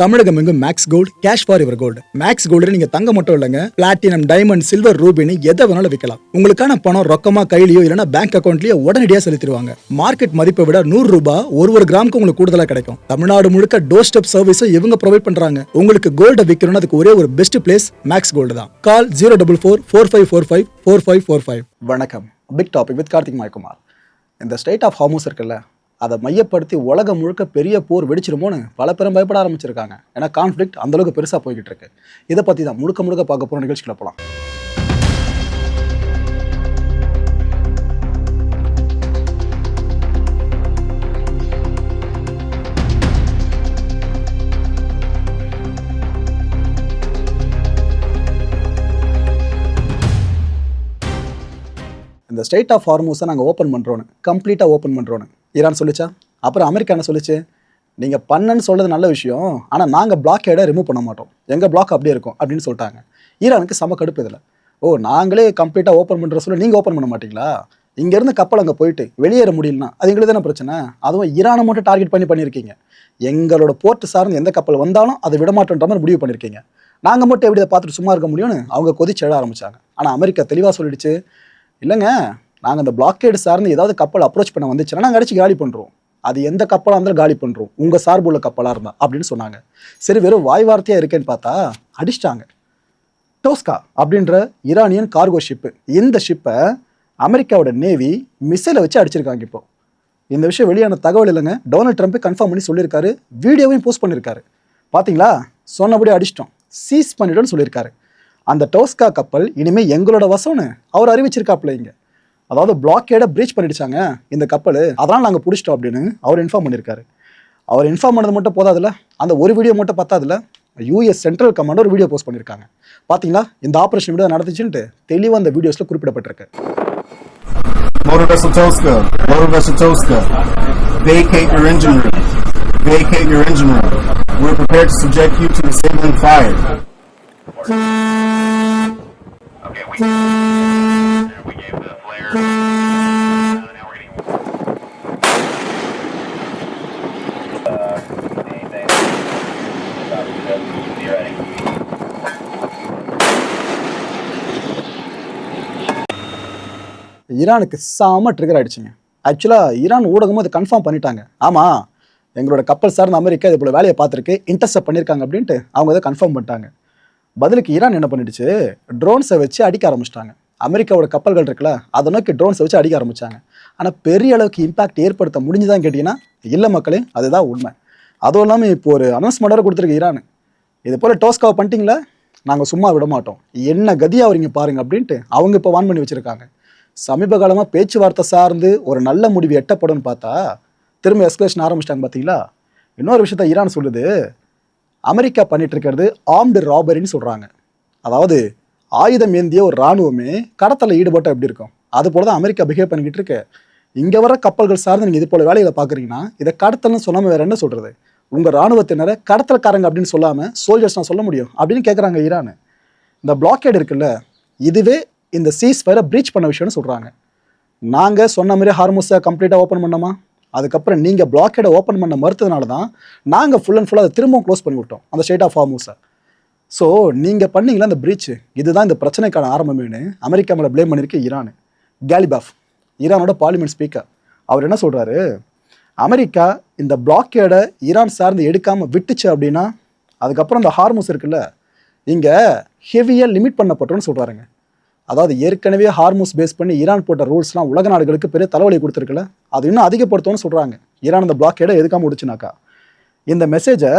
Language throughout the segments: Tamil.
தமிழகம் எங்கும் Max Gold cash for your gold. Max Gold நீங்க தங்க மட்டும் இல்லைங்க, பிளாட்டினம், டைமண்ட், சில்வர், ரூபினி எதை வேணாலும் விற்கலாம். உங்களுக்கான பணம் ரொக்கமா கையிலயோ இல்லைன்னா பேங்க் அக்கௌண்ட்லயோ உடனடியாக செலுத்திடுவாங்க. மார்க்கெட் மதிப்பை விட 100 ரூபாய் ஒரு கிராமுக்கு உங்களுக்கு கூடுதலாக கிடைக்கும். தமிழ்நாடு முழுக்க டோர் ஸ்டெப் சர்வீஸும் இவங்க ப்ரொவைட் பண்றாங்க. உங்களுக்கு கோல்ட விற்கணும்னு அதுக்கு ஒரே ஒரு பெஸ்ட் பிளேஸ் மேக்ஸ் கோல்டு தான். கால் 04445454545. வணக்கம். Big topic with Karthik Mayakumar. இந்த ஸ்டேட் ஆஃப் ஹார்மோஸ் இருக்குல்ல, அதை மையப்படுத்தி உலகம் முழுக்க பெரிய போர் வெடிச்சிருமோன்னு பல பேரும் பயப்பட ஆரம்பிச்சிருக்காங்க. ஏன்னா கான்ஃப்ளிக்ட் அந்தளவுக்கு பெருசாக போய்கிட்டு இருக்கு. இதை பற்றி தான் முழுக்க பார்க்க போகிற நிகழ்ச்சிகளை போகலாம். இந்த ஸ்டேட் ஆஃப் ஹார்மோஸை நாங்கள் ஓப்பன் பண்ணுறோன்னு, கம்ப்ளீட்டாக ஓப்பன் பண்ணுறோன்னு ஈரான் சொல்லிச்சா. அப்புறம் அமெரிக்கா என்ன சொல்லிச்சு, நீங்கள் பண்ணன்னு சொல்கிறது நல்ல விஷயம், ஆனால் நாங்கள் பிளாக்கேடை ரிமூவ் பண்ண மாட்டோம், எங்கள் பிளாக் அப்படியே இருக்கும் அப்படின்னு சொல்லிட்டாங்க. ஈரானுக்கு செம கடுப்பு இதில். நாங்களே கம்ப்ளீட்டாக ஓப்பன் பண்ணுற சொல்ல நீங்கள் ஓப்பன் பண்ண மாட்டீங்களா? இங்கேருந்து கப்பல் அங்கே போயிட்டு வெளியேற முடியலன்னா அது எங்களுக்கு தானே பிரச்சனை. அதுவும் ஈரானை மட்டும் டார்கெட் பண்ணியிருக்கீங்க. எங்களோட போர்ட்டு சார்ந்து எந்த கப்பல் வந்தாலும் அதை விடமாட்டோன்ற மாதிரி முடிவு பண்ணியிருக்கீங்க. நாங்கள் மட்டும் எப்படி இதை பார்த்துட்டு சும்மா இருக்க முடியும்னு அவங்க கொதிச்சு எழ ஆரம்பித்தாங்க. ஆனால் அமெரிக்கா தெளிவாக சொல்லிடுச்சு, இல்லைங்க, நாங்கள் அந்த பிளாக்கேடு சார்ந்து ஏதாவது கப்பல் அப்ரோச் பண்ண வந்துச்சுன்னா நாங்கள் அடிச்சு காலி பண்ணுறோம். அது எந்த கப்பலாக இருந்தாலும் காலி பண்ணுறோம், உங்கள் சார்பு உள்ள கப்பலாக இருந்தால் அப்படின்னு சொன்னாங்க. சரி, வெறும் வாய் வார்த்தையாக இருக்கேன்னு பார்த்தா அடிச்சிட்டாங்க. டோஸ்கா அப்படின்ற ஈரானியன் கார்கோ ஷிப்பு, இந்த ஷிப்பை அமெரிக்காவோட நேவி மிசைலை வச்சு அடிச்சிருக்காங்க. இப்போ இந்த விஷயம் வெளியான தகவல் இல்லைங்க, டொனால்ட் ட்ரம்ப் கன்ஃபார்ம் பண்ணி சொல்லியிருக்காரு, வீடியோவையும் போஸ்ட் பண்ணியிருக்காரு. பார்த்தீங்களா, சொன்னபடி அடிச்சிட்டோம், சீஸ் பண்ணிட்டோன்னு சொல்லியிருக்காரு. அந்த டோஸ்கா கப்பல் இனிமேல் எங்களோட வசம்னு அவர் அறிவிச்சிருக்காப்புல. இங்கே அதாவது பிளாக்கேடை பிரீச் பண்ணிடுச்சாங்க இந்த கப்பல், அதனால் நாங்கள் பிடிச்சிட்டோம் அப்படின்னு அவர் இன்ஃபார்ம் பண்ணியிருக்காரு. அவர் இன்ஃபார்ம் பண்ணது மட்டும் போதாதுல்ல, அந்த ஒரு வீடியோ மட்டும் பார்த்தாதுல, யூஎஸ் சென்ட்ரல் கமாண்ட் ஒரு வீடியோ போஸ்ட் பண்ணியிருக்காங்க. பார்த்தீங்களா, இந்த ஆப்ரேஷன் வீடியோ நடந்துச்சுன்ட்டு தெளிவாக அந்த வீடியோஸில் குறிப்பிடப்பட்டிருக்கு. Motor vessel Toska, vacate your engine room. Vacate your engine room. We're prepared to subject you to disabling fire. Okay, we gave the flare. Now we're getting ஈரானுக்கு சாம ட்ரிகர் ஆயிடுச்சுங்க. ஆக்சுவலாக ஈரான் ஊடகமும் அதை கன்ஃபார்ம் பண்ணிட்டாங்க. ஆமாம், எங்களோட கப்பல் சார்ந்த அமெரிக்கா இது போல வேலையை பார்த்துருக்கு, இன்டர்செப்ட் பண்ணியிருக்காங்க அப்படின்ட்டு அவங்க அதை கன்ஃபார்ம் பண்ணிட்டாங்க. பதிலுக்கு ஈரான் என்ன பண்ணிடுச்சு, ட்ரோன்ஸை வச்சு அடிக்க ஆரம்பிச்சிட்டாங்க. அமெரிக்காவோட கப்பல்கள் இருக்குல்ல, அதை நோக்கி ட்ரோன்ஸை வச்சு அடிக்க ஆரம்பித்தாங்க. ஆனால் பெரிய அளவுக்கு இம்பாக்ட் ஏற்படுத்த முடிஞ்சுதான் கேட்டிங்கன்னா இல்லை மக்களே, அதுதான் உண்மை. அதுவும் இல்லாமல் இப்போ ஒரு அனௌன்ஸ்மெண்ட்டாக கொடுத்துருக்கு ஈரான், இது போல் டோஸ்காவை பண்ணிட்டீங்களா, நாங்கள் சும்மா விட மாட்டோம், என்ன கதியாக வரீங்க பாருங்க அப்படின்ட்டு அவங்க இப்போ வான் பண்ணி வச்சுருக்காங்க. சமீப காலமாக பேச்சுவார்த்தை சார்ந்து ஒரு நல்ல முடிவு எட்டப்படும்னு பார்த்தா திரும்ப எஸ்கலேஷன் ஆரம்பிச்சிட்டாங்க. பார்த்தீங்களா, இன்னொரு விஷயத்த ஈரான் சொல்லுது, அமெரிக்கா பண்ணிட்டு இருக்கிறது ஆர்ம்டு ராபரின்னு சொல்கிறாங்க. அதாவது ஆயுதம் ஏந்திய ஒரு இராணுவமே கடத்தலில் ஈடுபட்டால் எப்படி இருக்கும், அது போல தான் அமெரிக்கா பிஹேவ் பண்ணிக்கிட்டு இருக்கு. இங்கே வர கப்பல்கள் சார்ந்து நீங்கள் இது போல வேலைகளை பார்க்குறீங்கன்னா இதை கடத்தல்னு சொல்லாமல் வேறு என்ன சொல்கிறது, உங்கள் இராணுவத்தினரை கடத்தல்காரங்க அப்படின்னு சொல்லாமல் சோல்ஜர்ஸ் நான் சொல்ல முடியும் அப்படின்னு கேட்குறாங்க ஈரான். இந்த பிளாக்கேட் இருக்குல்ல, இதுவே இந்த சீஸ் ஃபயரை ப்ரீச் பண்ண விஷயம்னு சொல்கிறாங்க. நாங்கள் சொன்ன மாதிரி ஹார்மோஸை கம்ப்ளீட்டாக ஓப்பன் பண்ணோமா, அதுக்கப்புறம் நீங்கள் பிளாக்கேடை ஓப்பன் பண்ண மறுத்ததுனால தான் நாங்கள் ஃபுல் அண்ட் ஃபுல்லாக அதை திரும்பவும் க்ளோஸ் பண்ணி விட்டோம் அந்த ஸ்டேட் ஆஃப் ஹார்மோஸை. ஸோ நீங்கள் பண்ணீங்களா அந்த பிரீச், இதுதான் இந்த பிரச்சனைக்கான ஆரம்பமேனு அமெரிக்கா மேலே ப்ளேம் பண்ணியிருக்கு ஈரான். கேலிபாஃப், ஈரானோட பார்லிமெண்ட் ஸ்பீக்கர், அவர் என்ன சொல்கிறாரு, அமெரிக்கா இந்த பிளாக்கேடை ஈரான் சார்ந்து எடுக்காமல் விட்டுச்சு அப்படின்னா அதுக்கப்புறம் இந்த ஹார்மோஸ் இருக்குல்ல, இங்கே ஹெவியாக லிமிட் பண்ணப்பட்டோன்னு சொல்கிறாருங்க. அதாவது ஏற்கனவே ஹார்மோஸ் பேஸ் பண்ணி ஈரான் போட்ட ரூல்ஸ்லாம் உலக நாடுகளுக்கு பெரிய தலைவலி கொடுத்துருக்குல்ல, அது இன்னும் அதிகப்படுத்தோன்னு சொல்கிறாங்க. ஈரான் இந்த பிளாக்கேடை எதுக்காம முடிச்சுனாக்கா, இந்த மெசேஜை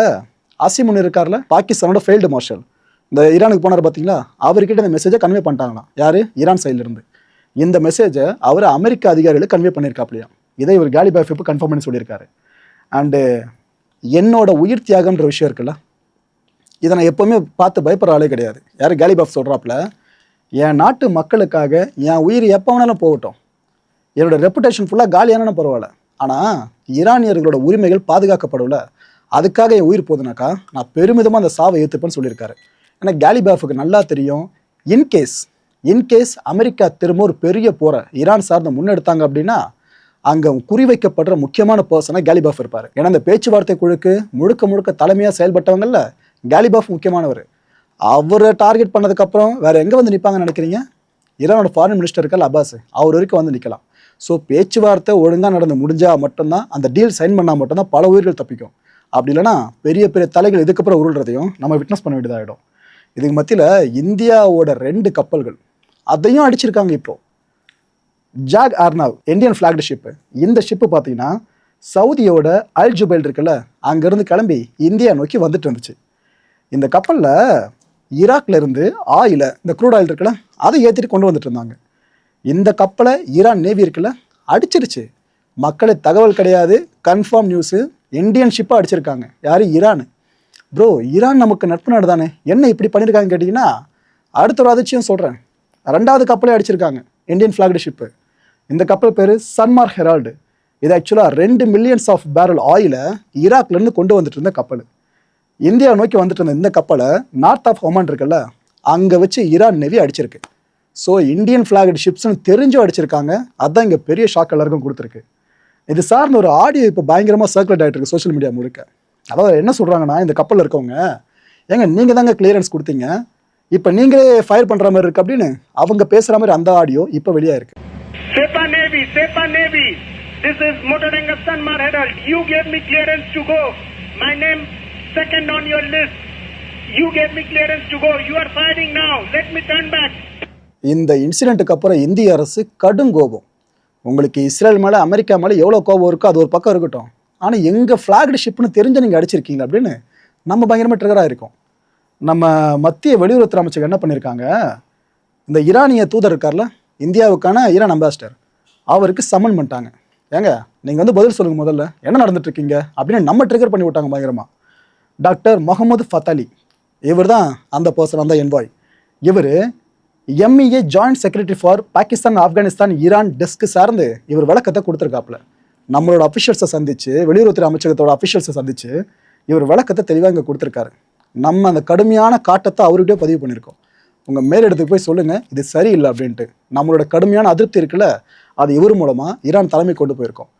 அசிமுன் இருக்கார்ல, பாகிஸ்தானோட ஃபீல்டு மார்ஷல், இந்த ஈரானுக்கு போனார் பார்த்தீங்களா, அவர்கிட்ட இந்த மெசேஜை கன்வே பண்ணிட்டாங்களாம். யார், ஈரான் சைட்லேருந்து. இந்த மெசேஜை அவர் அமெரிக்க அதிகாரிகளுக்கு கன்வே பண்ணியிருக்காப்லையா. இதை இவர் கேலிபாஃப் இப்போ கன்ஃபார்ம் பண்ணி சொல்லியிருக்காரு. அண்டு என்னோட உயிர் தியாகம்ன்ற விஷயம் இருக்குல்ல, இதை நான் எப்போவுமே பார்த்து பயப்படுற ஆளே கிடையாது. யார், கேலிபாஃப் சொல்கிறாப்புல, என் நாட்டு மக்களுக்காக என் உயிர் எப்போ வேணாலும் போகட்டும், என்னோட ரெப்புடேஷன் ஃபுல்லாக காலியான பரவாயில்ல, ஆனால் ஈரானியர்களோட உரிமைகள் பாதுகாக்கப்படல, அதுக்காக என் உயிர் போகுதுனாக்கா நான் பெருமிதமாக அந்த சாவை ஏற்றுப்பேன்னு சொல்லியிருக்காரு. ஏன்னா கேலிபாஃபுக்கு நல்லா தெரியும், இன்கேஸ் அமெரிக்கா திரும்ப ஒரு பெரிய போரை ஈரான் சார்ந்து முன்னெடுத்தாங்க அப்படின்னா அங்கே குறிவைக்கப்படுற முக்கியமான பர்சனாக கேலிபாஃப் இருப்பார். ஏன்னா அந்த பேச்சுவார்த்தை குழுக்கு முழுக்க முழுக்க தலைமையாக செயல்பட்டவங்கல்ல கேலிபாஃப் முக்கியமானவர். அவரை டார்கெட் பண்ணதுக்கப்புறம் வேற எங்கே வந்து நிற்பாங்கன்னு நினைக்கிறீங்க? ஈரானோட ஃபாரின் மினிஸ்டர் இருக்கல அப்பாஸ், அவர் வரைக்கும் வந்து நிற்கலாம். ஸோ பேச்சுவார்த்தை ஒழுங்காக நடந்து முடிஞ்சால் மட்டும்தான், அந்த டீல் சைன் பண்ணால் மட்டும்தான் பல உயிர்கள் தப்பிக்கும். அப்படி இல்லைனா பெரிய பெரிய தலைகள் இதுக்கப்புறம் உருள்றதையும் நம்ம விட்னஸ் பண்ண வேண்டியதாகிடும். இதுக்கு மத்தியில் இந்தியாவோட 2 கப்பல்கள் அதையும் அடிச்சிருக்காங்க. இப்போ ஜாக் ஆர்னாவ் இந்தியன் ஃபிளாக்டு ஷிப்பு, இந்த ஷிப்பு பார்த்தீங்கன்னா சவுதியோட அல் ஜுபைல் இருக்குல்ல, அங்கேருந்து கிளம்பி இந்தியா நோக்கி வந்துட்டு இருந்துச்சு. இந்த கப்பலில் ஈராக்ல இருந்து ஆயில, இந்த க்ரூட் ஆயில் இருக்குல்ல, அதை ஏற்றிட்டு கொண்டு வந்துட்டு இருந்தாங்க. இந்த கப்பலை ஈரான் நேவி இருக்குல்ல அடிச்சிருச்சு. மக்களுக்கு தகவல் கிடையாது, கன்ஃபார்ம் நியூஸு, இந்தியன் ஷிப்பை அடிச்சிருக்காங்க. யார்? ஈரான். ப்ரோ, ஈரான் நமக்கு நட்பு நாடு தானே, என்ன இப்படி பண்ணியிருக்காங்கன்னு கேட்டிங்கன்னா, அடுத்த ஒரு அதிர்ச்சியும் சொல்கிறேன். 2வது கப்பலே அடிச்சிருக்காங்க, இந்தியன் ஃபிளாக்டு ஷிப்பு. இந்த கப்பல் பேர் சன்மார்க் ஹெரால்டு. இது ஆக்சுவலாக 2 மில்லியன்ஸ் ஆஃப் பேரல் ஆயிலை ஈராக்லேருந்து கொண்டு வந்துட்டு இருந்த கப்பல். இந்தியா நோக்கி வந்துட்டு இருந்த இந்த கப்பலை நார்த் ஆஃப் ஒமான் இருக்குல்ல, அங்கே வச்சு ஈரான் நேவி அடிச்சிருக்கு. ஸோ இந்தியன் ஃபிளாக்டு ஷிப்ஸ்னு தெரிஞ்சும் அடிச்சிருக்காங்க. அதுதான் இங்கே பெரிய ஷாக் எல்லாருக்கும் கொடுத்துருக்கு. இது சார்ந்த ஒரு ஆடியோ இப்போ பயங்கரமாக சர்க்குலேட் ஆகிட்டு இருக்கு சோஷியல் மீடியா முழுக்க. அதாவது என்ன சொல்கிறாங்கன்னா, இந்த கப்பலில் இருக்கவங்க, ஏங்க நீங்கள் தாங்க கிளியரன்ஸ் கொடுத்தீங்க, இப்போ நீங்களே ஃபயர் பண்ணுற மாதிரி இருக்கு அப்படின்னு அவங்க பேசுகிற மாதிரி அந்த ஆடியோ இப்போ வெளியாக இருக்கு. Sepa Navy, this is Motor Tanker Sanmar Herald. You gave me clearance to go. My name second on your list. You gave me clearance to go. You are firing now. Let me turn back. இந்த இன்சிடென்ட்டுக்கு அப்புறம் இந்திய அரசு கடும் கோபம். உங்களுக்கு இஸ்ரேல் மேலே அமெரிக்கா மேலே எவ்வளோ கோபம் இருக்கோ அது ஒரு பக்கம் இருக்கட்டும், ஆனால் எங்கள் ஃப்ளாக்டு ஷிப்னு தெரிஞ்ச நீங்கள் அடிச்சிருக்கீங்க அப்படின்னு நம்ம பயங்கரமாக ட்ரிகராக இருக்கோம். நம்ம மத்திய வெளியுறவுத்துறை அமைச்சர் என்ன பண்ணியிருக்காங்க, இந்த ஈரானிய தூதர் இருக்கார்ல, இந்தியாவுக்கான ஈரான் அம்பாசிடர், அவருக்கு சம்மன் பண்ணிட்டாங்க. ஏங்க நீங்கள் வந்து பதில் சொல்லுங்கள், முதல்ல என்ன நடந்துட்டு இருக்கீங்க அப்படின்னு நம்ம ட்ரிகர் பண்ணி விட்டாங்க பயங்கரமாக. டாக்டர் முகமது ஃபத்தாலி, இவர் தான் அந்த பர்சன், அந்த என்வாய். இவர் MEA joint secretary for Pakistan Afghanistan Iran desk சார்ந்து இவர் விளக்கத்தை கொடுத்துருக்காப்புல. நம்மளோட அஃபிஷியல்ஸை சந்திச்சு, வெளியுறவுத்துறை அமைச்சகத்தோட அஃபிஷியல்ஸை சந்திச்சு இவர் விளக்கத்தை தெளிவாக இங்கே கொடுத்துருக்காரு. நம்ம அந்த கடுமையான காட்டத்தை அவர்கிட்டே பதிவு பண்ணியிருக்கோம். உங்கள் மேலிடத்துக்கு போய் சொல்லுங்கள் இது சரியில்லை அப்படின்ட்டு. நம்மளோட கடுமையான அதிருப்தி இருக்குல்ல, அது இவர் மூலமாக ஈரான் தலைமை கொண்டு போயிருக்கோம்.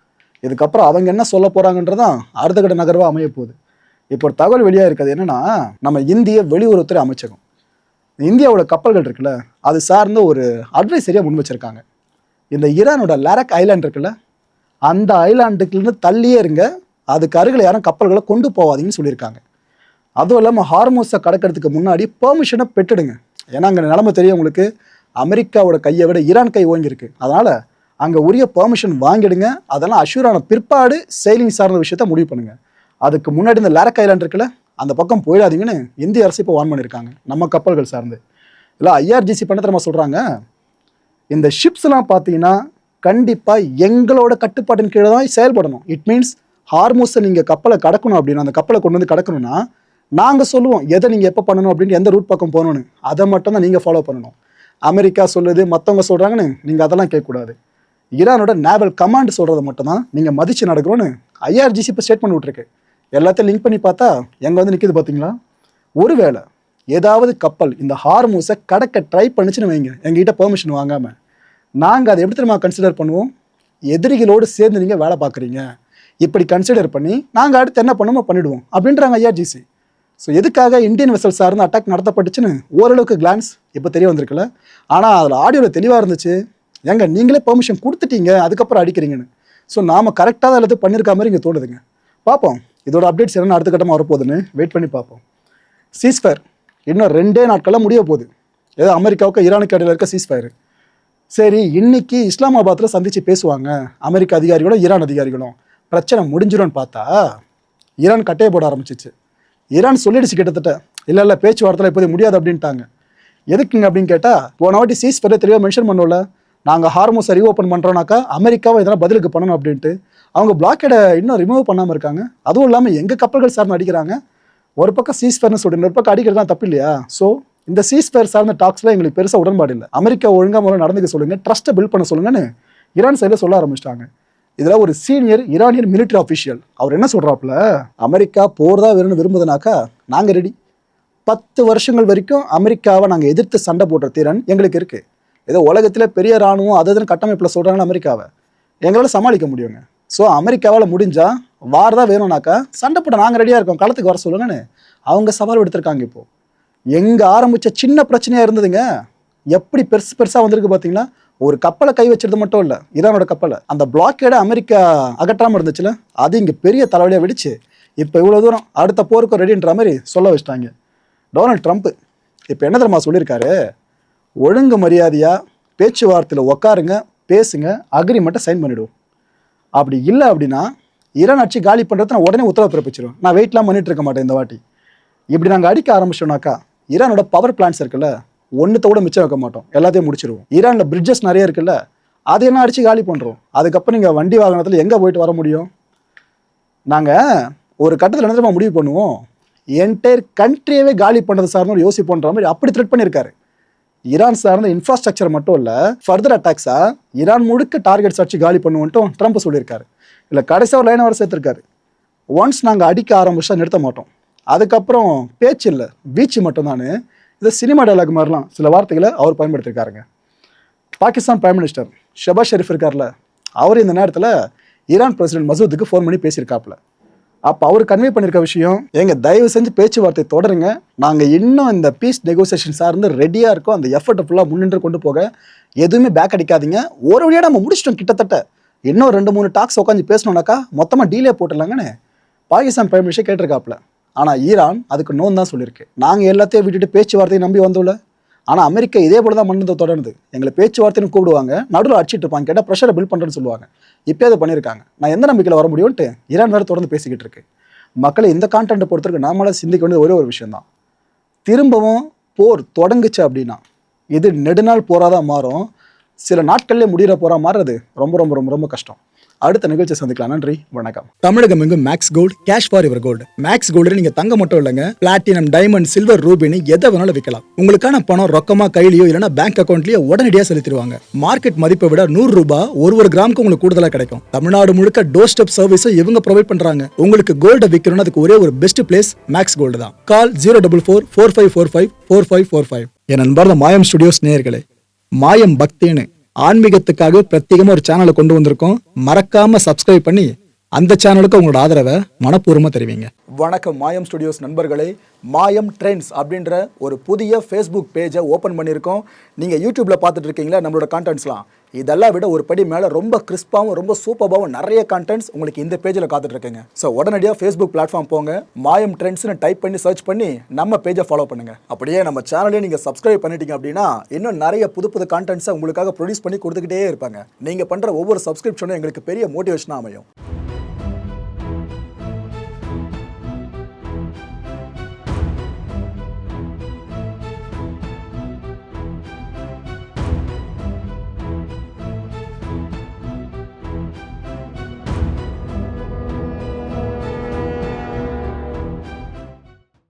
இதுக்கப்புறம் அவங்க என்ன சொல்ல போகிறாங்கன்றதான் அடுத்த கட்ட நகர்வாக அமைய போகுது. இப்போ ஒரு தகவல் வெளியாக இருக்குது என்னென்னா, நம்ம இந்திய வெளியுறவுத்துறை அமைச்சகம் இந்தியாவோட கப்பல்கள் இருக்குல்ல, அது சார்ந்த ஒரு அட்வைசரியாக முன் வச்சுருக்காங்க. இந்த ஈரானோட லாரக் ஐலாண்ட் இருக்குல்ல, அந்த ஐலாண்டுக்குலேருந்து தள்ளியே இருங்க, அதுக்கு அருகில் யாரும் கப்பல்களை கொண்டு போவாதீங்கன்னு சொல்லியிருக்காங்க. அதுவும் இல்லாமல் ஹார்மோஸை கடக்கிறதுக்கு முன்னாடி பெர்மிஷனை பெற்றுடுங்க. ஏன்னா அங்கே நிலைமை தெரியும் உங்களுக்கு, அமெரிக்காவோட கையை விட ஈரான் கை ஓங்கியிருக்கு. அதனால் அங்கே உரிய பெர்மிஷன் வாங்கிடுங்க. அதெல்லாம் அஷ்யூரான பிற்பாடு செயலிங் சார்ந்த விஷயத்த முடிவு பண்ணுங்க. அதுக்கு முன்னாடி இந்த லாரக் ஐலாண்ட் இருக்குல்ல, அந்த பக்கம் போயிடாதீங்கன்னு இந்திய அரசு இப்போ வார்ன் பண்ணியிருக்காங்க நம்ம கப்பல்கள் சார்ந்து. இல்லை IRGC பண்ண நம்ம சொல்கிறாங்க, இந்த ஷிப்ஸ்லாம் பார்த்தீங்கன்னா கண்டிப்பாக எங்களோட கட்டுப்பாட்டின் கீழே தான் செயல்படணும். இட் மீன்ஸ் ஹார்மோஸை நீங்கள் கப்பலை கடக்கணும் அப்படின்னா, அந்த கப்பலை கொண்டு வந்து கடக்கணும்னா நாங்கள் சொல்லுவோம் எதை நீங்கள் எப்போ பண்ணணும் அப்படின்னு, எந்த ரூட் பக்கம் போகணும்னு, அதை மட்டும் தான் நீங்கள் ஃபாலோ பண்ணணும். அமெரிக்கா சொல்லுது, மற்றவங்க சொல்கிறாங்கன்னு நீங்கள் அதெல்லாம் கேட்கக்கூடாது. ஈரானோட நேவல் கமாண்ட் சொல்கிறத மட்டும் தான் நீங்கள் மதித்து நடக்கணும்னு IRGC இப்போ ஸ்டேட்மெண்ட் விட்டுருக்கு. எல்லாத்தையும் லிங்க் பண்ணி பார்த்தா எங்கே வந்து நிற்கிது பார்த்தீங்களா? ஒருவேளை ஏதாவது கப்பல் இந்த ஹார்மோஸை கடக்க ட்ரை பண்ணிச்சுன்னு வைங்க, எங்ககிட்ட பெர்மிஷன் வாங்காமல், நாங்கள் அதை எப்படி தெரியுமா கன்சிடர் பண்ணுவோம்? எதிரிகளோடு சேர்ந்து நீங்கள் வேலை பார்க்குறீங்க, இப்படி கன்சிடர் பண்ணி நாங்கள் அடுத்து என்ன பண்ணுமோ பண்ணிவிடுவோம் அப்படின்றாங்க IRGC. ஸோ எதுக்காக இந்தியன் வெசல் சார்ந்து அட்டாக் நடத்தப்பட்டுச்சுன்னு ஓரளவுக்கு கிளான்ஸ் இப்போ தெரிய வந்திருக்குல்ல. ஆனால் அதில் ஆடியோவில் தெளிவாக இருந்துச்சு, ஏங்க நீங்களே பெர்மிஷன் கொடுத்துட்டீங்க அதுக்கப்புறம் அடிக்கிறீங்கன்னு. ஸோ நாம் கரெக்டாக தான் எல்லாத்தையும் பண்ணியிருக்க மாதிரி இங்கே தோணுதுங்க. பார்ப்போம் இதோட அப்டேட்ஸ் என்ன அடுத்த கட்டமாக வரப்போகுதுன்னு வெயிட் பண்ணி பார்ப்போம். சீஸ்ஃபயர் இன்னும் 2 நாட்களில் முடிய போகுது. ஏதோ அமெரிக்காவுக்கு ஈரானுக்கு இடையில இருக்க சீஸ்ஃபயர். சரி, இன்னைக்கு இஸ்லாமாபாத்தில் சந்தித்து பேசுவாங்க அமெரிக்க அதிகாரிகளும் ஈரான் அதிகாரிகளும், பிரச்சனை முடிஞ்சிடும்னு பார்த்தா ஈரான் கட்டையை போட ஆரம்பிச்சிச்சு. ஈரான் சொல்லிடுச்சு கிட்டத்தட்ட, இல்லை பேச்சுவார்த்தையில் இப்போதைக்கு முடியாது அப்படின்ட்டாங்க. எதுக்குங்க அப்படின்னு கேட்டால், போன வாட்டி சீஸ்ஃபயரை தெளிவாக மென்ஷன் பண்ணல, நாங்கள் ஹார்மோஸை ரீஓப்பன் பண்ணுறோன்னாக்கா அமெரிக்காவை இதெல்லாம் பதிலுக்கு பண்ணணும் அப்படின்ட்டு. அவங்க பிளாக்கெடை இன்னும் ரிமூவ் பண்ணாமல் இருக்காங்க. அதுவும் இல்லாமல் எங்கள் கப்பல்கள் சார்ந்து அடிக்கிறாங்க. ஒரு பக்கம் சீஸ்ஃபயர்னு சொல்லிட்டு ஒரு பக்கம் அடிக்கிறது தான் தப்பு இல்லையா? ஸோ இந்த சீஸ்ஃபயர் சார்ந்த டாக்ஸ்லாம் எங்களுக்கு பெருசாக உடன்பாடு இல்லை. அமெரிக்கா ஒழுங்காக முதல்ல நடந்துக்க சொல்லுங்கள், ட்ரஸ்ட்டை பில்ட் பண்ண சொல்லுங்கன்னு ஈரான் சைடில் சொல்ல ஆரம்பிச்சிட்டாங்க. இதில் ஒரு சீனியர் ஈரானியன் மிலிட்டரி ஆஃபீஷியல் அவர் என்ன சொல்கிறாப்புல, அமெரிக்கா போர் தான் வேணும்னு விரும்புதுனாக்கா நாங்கள் ரெடி. 10 வருஷங்கள் வரைக்கும் அமெரிக்காவை நாங்கள் எதிர்த்து சண்டை போடுற திறன் எங்களுக்கு இருக்குது. ஏதோ உலகத்தில் பெரிய இராணுவம் அதுன்னு கட்டமைப்பில் சொல்கிறாங்க அமெரிக்காவை. எங்களால் சமாளிக்க முடியுங்க. ஸோ அமெரிக்காவால் முடிஞ்சால் வார் தான் வேணும்னாக்கா சண்டை போட நாங்கள் ரெடியாக இருக்கோம், களத்துக்கு வர சொல்லுங்கன்னு அவங்க சவால் எடுத்திருக்காங்க. இப்போது எங்கே ஆரம்பித்த சின்ன பிரச்சனையாக இருந்ததுங்க எப்படி பெருசு பெருசாக வந்திருக்கு பார்த்தீங்களா. ஒரு கப்பலை கை வச்சிருது மட்டும் இல்லை, ஈரானோட கப்பலை அந்த பிளாக்கேடை அமெரிக்கா அகற்றாமல் இருந்துச்சுல, அது இங்கே பெரிய தலைவலியாக வெடிச்சு இப்போ இவ்வளோ தூரம் அடுத்த போருக்கு ரெடின்ற மாதிரி சொல்ல வச்சிட்டாங்க. டொனால்ட் ட்ரம்ப் இப்போ என்ன தெரியுமா சொல்லியிருக்காரு, ஒழுங்கு மரியாதையாக பேச்சுவார்த்தையில் உட்காருங்க, பேசுங்க, அக்ரிமெண்ட்டை சைன் பண்ணிவிடுவோம். அப்படி இல்லை அப்படின்னா ஈரான் ஆட்சி காலி பண்ணுறது நான் உடனே உத்தரவு பிறப்பிச்சிடும், நான் வெயிட்லாம் பண்ணிட்டு இருக்க மாட்டேன் இந்த வாட்டி. இப்படி நாங்கள் அடிக்க ஆரம்பிச்சோம்னாக்கா ஈரானோட பவர் பிளான்ஸ் இருக்குல்ல, ஒன்றுத்தோட மிச்சம் வைக்க மாட்டோம், எல்லாத்தையும் முடிச்சிருவோம். ஈரானில் பிரிட்ஜஸ் நிறைய இருக்குல்ல, அதையெல்லாம் அடித்து காலி பண்ணுறோம். அதுக்கப்புறம் நீங்கள் வண்டி வாகனத்தில் எங்கே போயிட்டு வர முடியும்? நாங்கள் ஒரு கட்டத்தில் என்ன தெரியுமா முடிவு பண்ணுவோம், என்டையர் கண்ட்ரியவே காலி பண்ணுறது சார்ந்து யோசிப்போன்ற மாதிரி அப்படி த்ரெட் பண்ணியிருக்காரு. ஈரான் சார்ந்த இன்ஃப்ராஸ்ட்ரக்சர் மட்டும் இல்லை, ஃபர்தர் அட்டாக்ஸாக ஈரான் முழுக்க டார்கெட்ஸ் வச்சு காலி பண்ணுவோன்ட்டும் ட்ரம்ப் சொல்லியிருக்காரு. இல்லை கடைசியாக ஒரு லைன் அவர் சேர்த்துருக்காரு, ஒன்ஸ் நாங்கள் அடிக்க ஆரம்பிச்சா நிறுத்த மாட்டோம், அதுக்கப்புறம் பேச்சு இல்லை வீச்சு மட்டும்தான். இது சினிமா டைலாக் மாதிரிலாம் சில வார்த்தைகளை அவர் பயன்படுத்தியிருக்காருங்க. பாகிஸ்தான் பிரைம் மினிஸ்டர் ஷெபாஸ் ஷெரீஃப் இருக்கார்ல, அவர் இந்த நேரத்தில் ஈரான் பிரசிடென்ட் மசூத்துக்கு ஃபோன் பண்ணி பேசியிருக்காப்புல. அப்போ அவர் கன்வே பண்ணியிருக்க விஷயம், எங்கள் தயவு செஞ்சு பேச்சுவார்த்தை தொடருங்க, நாங்கள் இன்னும் இந்த பீஸ் நெகோசியேஷன் சார்ந்து ரெடியாக இருக்கோம், அந்த எஃபர்ட்டை ஃபுல்லாக முன்னின்று கொண்டு போக எதுவுமே பேக் அடிக்காதீங்க, ஒரு வழியாக நம்ம முடிச்சிட்டோம் கிட்டத்தட்ட, இன்னும் 2-3 டாக்ஸ் உட்காந்து பேசணுன்னாக்கா மொத்தமாக டீலே போட்டுடலாங்கன்னு பாகிஸ்தான் பிரைம் மினிஸ்டர் கேட்டிருக்காப்புல. ஆனால் ஈரான் அதுக்கு நோன் தான் சொல்லியிருக்கு, நாங்கள் எல்லாத்தையும் விட்டுட்டு பேச்சுவார்த்தையை நம்பி வந்தோம்ல. ஆனால் அமெரிக்கா இதே போல தான் மன்னதை தொடர்ந்து எங்களை பேச்சுவார்த்தைன்னு கூப்பிடுவாங்க, நடுவில் அடிச்சிட்டு இருப்பாங்க, கேட்டால் ப்ரெஷரை பில்ட் பண்ணுறேன்னு சொல்லுவாங்க. இப்போ அதை பண்ணியிருக்காங்க, நான் எந்த நம்பிக்கையில் வர முடியும்ட்டு ஈரான் வேறு தொடர்ந்து பேசிக்கிட்டு இருக்கு. மக்களை இந்த கான்டென்ட்டை பொறுத்தவரைக்கும் நாமளாக சிந்திக்க வேண்டியது ஒரே ஒரு விஷயம் தான், திரும்பவும் போர் தொடங்குச்சு அப்படின்னா இது நெடுநாள் போராக தான் மாறும், சில நாட்கள்லேயே முடிகிற போராக மாறுறது ரொம்ப ரொம்ப ரொம்ப ரொம்ப கஷ்டம். அடுத்த நிகழ்ச்சி சந்திக்கலாம். நன்றி, வணக்கம். தமிழகம் எங்கும் Max Gold, cash for your gold. Max Gold நீங்க தங்க மட்டும் இல்லைங்க, பிளாட்டினம், டைமண்ட், சில்வர், ரூபினி எதை வேணாலும் விற்கலாம். உங்களுக்கான பணம் ரொக்கமா கையிலயோ இல்லைன்னா பேங்க் அக்கௌண்ட்லயோ உடனடியாக செலுத்திடுவாங்க. மார்க்கெட் மதிப்பை விட 100 ரூபாய் ஒரு கிராமுக்கு உங்களுக்கு கூடுதலாக கிடைக்கும். தமிழ்நாடு முழுக்க டோர் ஸ்டெப் சர்வீஸும் இவங்க ப்ரொவைட் பண்றாங்க. உங்களுக்கு கோல்டை விற்கணும்னு அதுக்கு ஒரே ஒரு பெஸ்ட் பிளேஸ் மேக்ஸ் கோல்டு தான். கால் 04445454545. என் அன்பார்ந்த மாயம் ஸ்டுடியோஸ் நேயர்களே, மாயம் பக்தின்னு ஆன்மீகத்துக்காக பிரத்யேகமாக ஒரு சேனலை கொண்டு வந்திருக்கோம். மறக்காம சப்ஸ்கிரைப் பண்ணி அந்த சேனலுக்கு உங்களோட ஆதரவை மனப்பூர்வமாக தெரிவிங்க. வணக்கம் மாயம் ஸ்டுடியோஸ் நண்பர்களே, மாயம் ட்ரெண்ட்ஸ் அப்படின்ற ஒரு புதிய ஃபேஸ்புக் பேஜை ஓப்பன் பண்ணியிருக்கோம். நீங்கள் யூடியூப்பில் பார்த்துட்டு இருக்கீங்களா நம்மளோட கான்டென்ட்ஸ்லாம், இதெல்லாம் விட ஒரு படி மேலே ரொம்ப கிறிஸ்பாகவும் ரொம்ப சூப்பராகவும் நிறைய கான்டென்ட்ஸ் உங்களுக்கு இந்த பேஜில் காத்துட்ருக்குங்க. ஸோ உடனடியாக ஃபேஸ்புக் பிளாட்ஃபார்ம் போங்க, மாயம் ட்ரெண்ட்ஸ்னு டைப் பண்ணி சர்ச் பண்ணி நம்ம பேஜை ஃபாலோ பண்ணுங்கள். அப்படியே நம்ம சேனலையும் நீங்கள் சப்ஸ்கிரைப் பண்ணிட்டீங்க அப்படின்னா இன்னும் நிறைய புது புது கான்டென்ட்ஸை உங்களுக்காக ப்ரொடியூஸ் பண்ணி கொடுத்துக்கிட்டே இருப்பாங்க. நீங்கள் பண்ணுற ஒவ்வொரு சப்ஸ்கிரிப்ஷனும் எங்களுக்கு பெரிய மோட்டிவேஷனாக அமையும்.